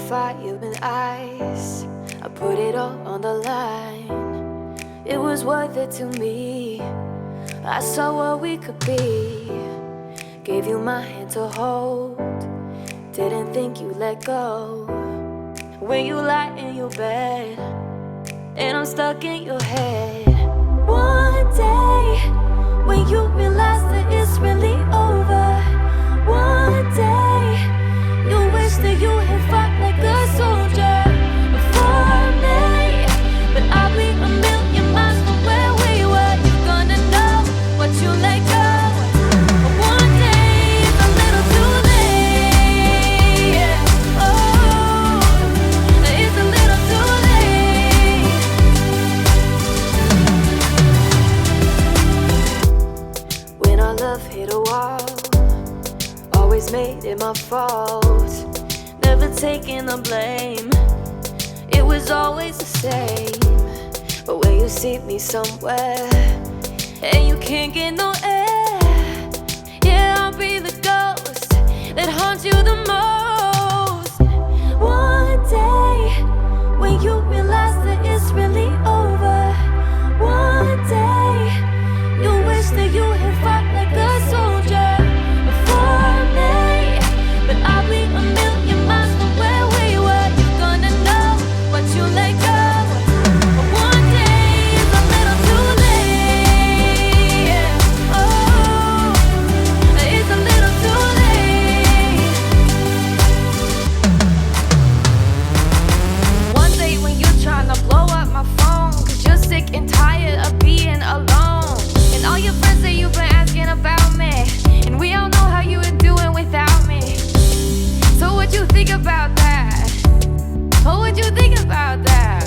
fire and ice. I put it all on the line. It was worth it to me. I saw what we could be. Gave you my hand to hold. Didn't think you'd let go. When you lie in your bed and I'm stuck in your head. One day when you realize that it's really over. One day you wish that you had fought like a soldier for me. But I'll be a million miles from where we were. You're gonna know what you let go. But one day it's a little too late. Oh, it's a little too late. When our love hit a wall, always made it my fault. Never taking the blame. It was always the same. But when you see me somewhere and you can't get no air, yeah, I'll be the ghost that haunts you the most. One day when you realize that it's really over. One day you wish that you had fought like a soldier for me. But I'll be a million miles from where we were. You're gonna know what you let go. But one day is a little too late. Oh, it's a little too late. One day when you're trying to blow up my phone, 'cause you're sick and tired of being alone. And all your friends say you've been asking about me, and we all know how you were doing without me. So what you think about that? Oh, what you think about that?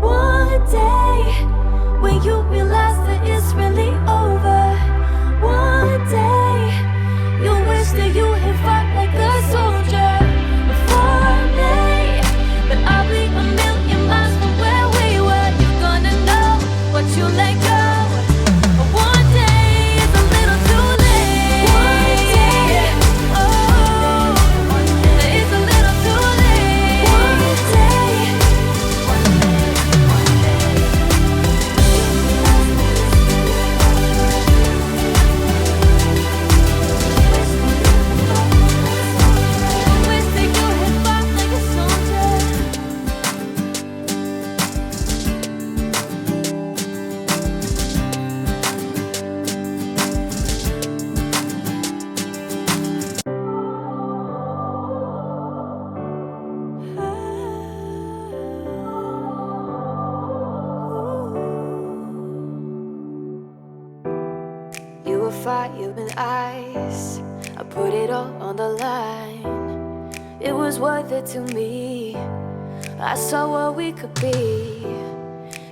One day when you realize that it's really over. One day you wish that you had fought like a soldier for me. But I'll be a million miles from where we were. You're gonna know what you let go. But one day is a little too late. One day, oh, it's a little too late. One day, wish that you had fought like a soldier. You were fire and ice. I put it all on the line. It was worth it to me. I saw what we could be.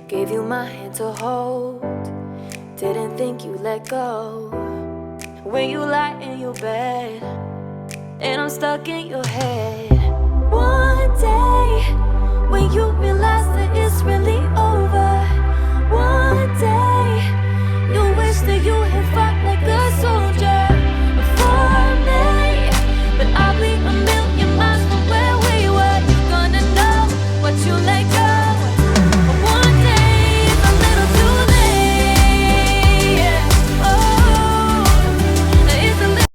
Gave you my hand to hold. Didn't think you'd let go. When you lie in your bed and I'm stuck in your head. One day when you realize that it's really